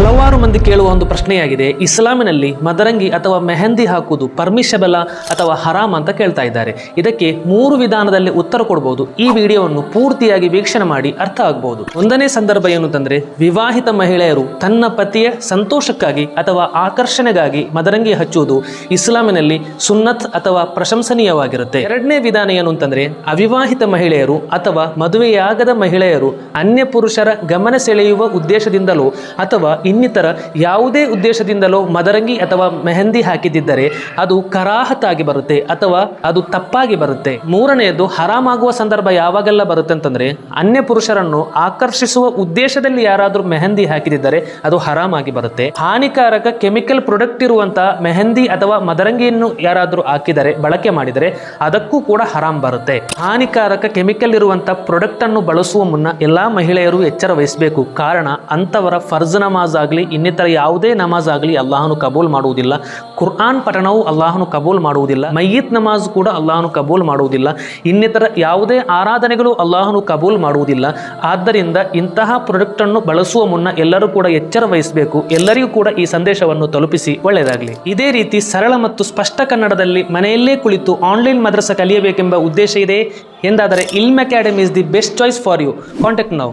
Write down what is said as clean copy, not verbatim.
ಹಲವಾರು ಮಂದಿ ಕೇಳುವ ಒಂದು ಪ್ರಶ್ನೆಯಾಗಿದೆ, ಇಸ್ಲಾಮಿನಲ್ಲಿ ಮದರಂಗಿ ಅಥವಾ ಮೆಹಂದಿ ಹಾಕುವುದು ಪರ್ಮಿಷಬಲ್ ಅಥವಾ ಹರಾಮ್ ಅಂತ ಕೇಳ್ತಾ ಇದ್ದಾರೆ. ಇದಕ್ಕೆ 3 ವಿಧಾನದಲ್ಲಿ ಉತ್ತರ ಕೊಡಬಹುದು. ಈ ವಿಡಿಯೋವನ್ನು ಪೂರ್ತಿಯಾಗಿ ವೀಕ್ಷಣೆ ಮಾಡಿ ಅರ್ಥ ಆಗಬಹುದು. ಒಂದನೇ ಸಂದರ್ಭ ಏನು ಅಂತಂದ್ರೆ, ವಿವಾಹಿತ ಮಹಿಳೆಯರು ತನ್ನ ಪತಿಯ ಸಂತೋಷಕ್ಕಾಗಿ ಅಥವಾ ಆಕರ್ಷಣೆಗಾಗಿ ಮದರಂಗಿ ಹಚ್ಚುವುದು ಇಸ್ಲಾಮಿನಲ್ಲಿ ಸುನ್ನತ್ ಅಥವಾ ಪ್ರಶಂಸನೀಯವಾಗಿರುತ್ತೆ. ಎರಡನೇ ವಿಧಾನ ಏನು ಅಂತಂದ್ರೆ, ಅವಿವಾಹಿತ ಮಹಿಳೆಯರು ಅಥವಾ ಮದುವೆಯಾಗದ ಮಹಿಳೆಯರು ಅನ್ಯ ಪುರುಷರ ಗಮನ ಸೆಳೆಯುವ ಉದ್ದೇಶದಿಂದಲೋ ಅಥವಾ ಇನ್ನಿತರ ಯಾವುದೇ ಉದ್ದೇಶದಿಂದಲೋ ಮದರಂಗಿ ಅಥವಾ ಮೆಹಂದಿ ಹಾಕಿದ್ದರೆ ಅದು ಕರಾಹತಾಗಿ ಬರುತ್ತೆ ಅಥವಾ ಅದು ತಪ್ಪಾಗಿ ಬರುತ್ತೆ. ಮೂರನೆಯದು ಹರಾಮಾಗುವ ಸಂದರ್ಭ ಯಾವಾಗೆಲ್ಲ ಬರುತ್ತೆ ಅಂತಂದ್ರೆ, ಅನ್ಯ ಪುರುಷರನ್ನು ಆಕರ್ಷಿಸುವ ಉದ್ದೇಶದಲ್ಲಿ ಯಾರಾದರೂ ಮೆಹಂದಿ ಹಾಕಿದಿದ್ದರೆ ಅದು ಹರಾಮಾಗಿ ಬರುತ್ತೆ. ಹಾನಿಕಾರಕ ಕೆಮಿಕಲ್ ಪ್ರೊಡಕ್ಟ್ ಇರುವಂತಹ ಮೆಹಂದಿ ಅಥವಾ ಮದರಂಗಿಯನ್ನು ಯಾರಾದರೂ ಹಾಕಿದರೆ, ಬಳಕೆ ಮಾಡಿದರೆ ಅದಕ್ಕೂ ಕೂಡ ಹರಾಮ್ ಬರುತ್ತೆ. ಹಾನಿಕಾರಕ ಕೆಮಿಕಲ್ ಇರುವಂತಹ ಪ್ರಾಡಕ್ಟ್ ಅನ್ನು ಬಳಸುವ ಮುನ್ನ ಎಲ್ಲಾ ಮಹಿಳೆಯರು ಎಚ್ಚರ ವಹಿಸಬೇಕು. ಕಾರಣ ಅಂತವರ ಫರ್ಜ್ ನಮಾಜ್ ಆಗಲಿ ಇನ್ನಿತರ ಯಾವುದೇ ನಮಾಜ್ ಆಗಲಿ ಅಲ್ಲಾಹನು ಕಬೂಲ್ ಮಾಡುವುದಿಲ್ಲ. ಕುರ್ಆನ್ ಪಠಣವು ಅಲ್ಲಾಹನು ಕಬೂಲ್ ಮಾಡುವುದಿಲ್ಲ. ಮಯ್ಯಿತ್ ನಮಾಜ್ ಕೂಡ ಅಲ್ಲಾಹನು ಕಬೂಲ್ ಮಾಡುವುದಿಲ್ಲ. ಇನ್ನಿತರ ಯಾವುದೇ ಆರಾಧನೆಗಳು ಅಲ್ಲಾಹನು ಕಬೂಲ್ ಮಾಡುವುದಿಲ್ಲ. ಆದ್ದರಿಂದ ಇಂತಹ ಪ್ರಾಡಕ್ಟ್ ಅನ್ನು ಬಳಸುವ ಮುನ್ನ ಎಲ್ಲರೂ ಕೂಡ ಎಚ್ಚರ ವಹಿಸಬೇಕು. ಎಲ್ಲರಿಗೂ ಕೂಡ ಈ ಸಂದೇಶವನ್ನು ತಲುಪಿಸಿ ಒಳ್ಳೆಯದಾಗಲಿ. ಇದೇ ರೀತಿ ಸರಳ ಮತ್ತು ಸ್ಪಷ್ಟ ಕನ್ನಡದಲ್ಲಿ ಮನೆಯಲ್ಲೇ ಕುಳಿತು ಆನ್ಲೈನ್ ಮದ್ರಸಾ ಕಲಿಯಬೇಕೆಂಬ ಉದ್ದೇಶ ಇದೆ ಎಂದಾದರೆ Ilm academy is the best choice for you. Contact now.